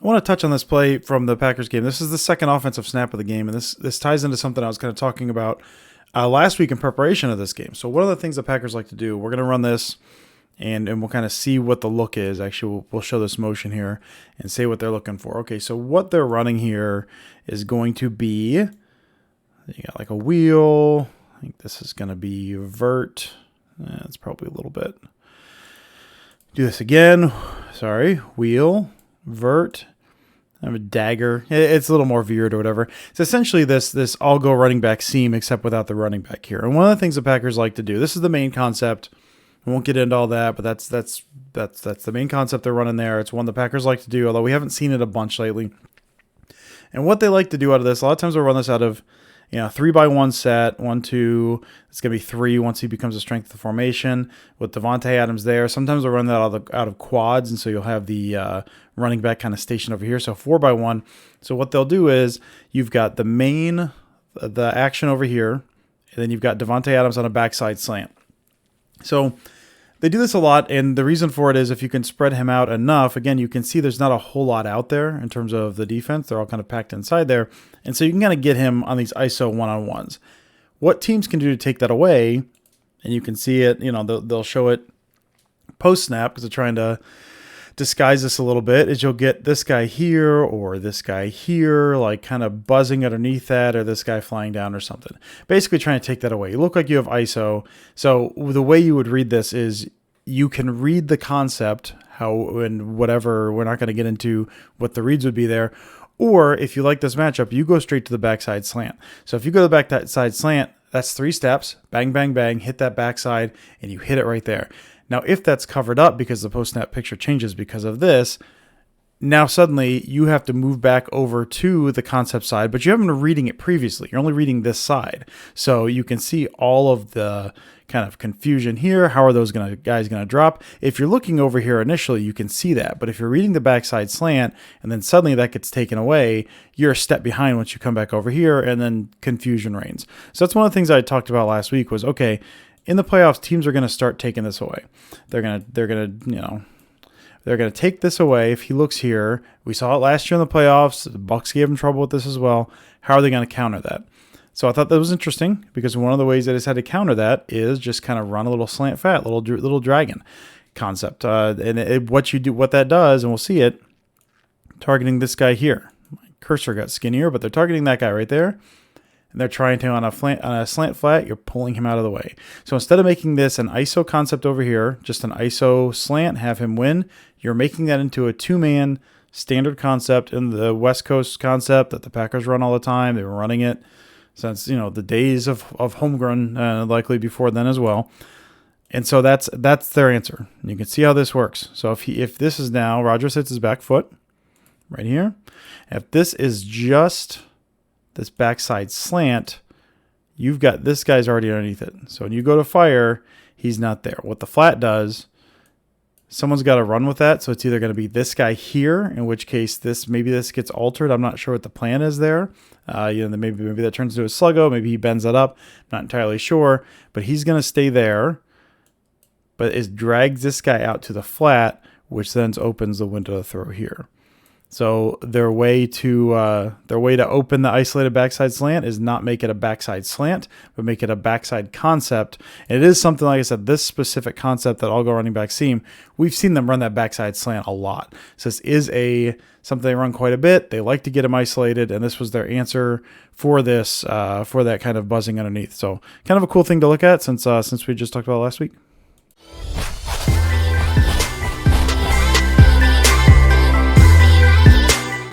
I want to touch on this play from the Packers game. This is the second offensive snap of the game, and this ties into something I was kind of talking about last week in preparation of this game. So one of the things the Packers like to do, we're going to run this, and we'll kind of see what the look is. Actually, we'll show this motion here and say what they're looking for. Okay, so what they're running here is going to be, you got like a wheel. I think this is going to be vert. It's probably a little bit. Do this again. Sorry, wheel, vert. I have a dagger. It's a little more veered or whatever. It's essentially this all-go running back seam, except without the running back here. And one of the things the Packers like to do, this is the main concept. I won't get into all that, but that's the main concept they're running there. It's one the Packers like to do, although we haven't seen it a bunch lately. And what they like to do out of this, a lot of times they'll run this out of 3-by-1 set, 1-2. It's gonna be 3 once he becomes a strength of the formation with Devontae Adams there. Sometimes they'll run that out of quads, and so you'll have the running back kind of stationed over here. So 4-by-1. So what they'll do is you've got the action over here, and then you've got Devontae Adams on a backside slant. So they do this a lot, and the reason for it is if you can spread him out enough, again, you can see there's not a whole lot out there in terms of the defense. They're all kind of packed inside there. And so you can kind of get him on these ISO one-on-ones. What teams can do to take that away, and you can see it, they'll show it post-snap because they're trying to disguise this a little bit, is you'll get this guy here or this guy here, like kind of buzzing underneath that, or this guy flying down or something. Basically trying to take that away. You look like you have ISO. So the way you would read this is you can read the concept, how and whatever, we're not going to get into what the reads would be there. Or if you like this matchup, you go straight to the backside slant. So if you go to the backside slant, that's 3 steps, bang, bang, bang, hit that backside, and you hit it right there. Now, if that's covered up because the post-snap picture changes because of this, now suddenly you have to move back over to the concept side, but you haven't been reading it previously. You're only reading this side. So you can see all of the kind of confusion here. How are those guys going to drop? If you're looking over here initially, you can see that. But if you're reading the backside slant and then suddenly that gets taken away, you're a step behind once you come back over here, and then confusion reigns. So that's one of the things I talked about last week was, okay, in the playoffs, teams are going to start taking this away. They're going to take this away. If he looks here, we saw it last year in the playoffs. The Bucs gave him trouble with this as well. How are they going to counter that? So I thought that was interesting because one of the ways that it's had to counter that is just kind of run a little slant fat, little dragon concept. What that does, and we'll see it, targeting this guy here. My cursor got skinnier, but they're targeting that guy right there. And they're trying to, on a slant flat, you're pulling him out of the way. So instead of making this an ISO concept over here, just an ISO slant, have him win, you're making that into a 2-man standard concept in the West Coast concept that the Packers run all the time. They were running it since, the days of homegrown, likely before then as well. And so that's their answer. And you can see how this works. So if this is now, Rodgers hits his back foot right here. If this is just this backside slant, you've got this guy's already underneath it. So when you go to fire, he's not there. What the flat does, someone's got to run with that. So it's either going to be this guy here, in which case maybe this gets altered. I'm not sure what the plan is there. Maybe that turns into a sluggo. Maybe he bends that up. I'm not entirely sure. But he's going to stay there. But it drags this guy out to the flat, which then opens the window to throw here. So their way to open the isolated backside slant is not make it a backside slant, but make it a backside concept. And it is something, like I said, this specific concept that all-go running back seam, we've seen them run that backside slant a lot. So this is something they run quite a bit. They like to get them isolated, and this was their answer for this, for that kind of buzzing underneath. So kind of a cool thing to look at since we just talked about it last week.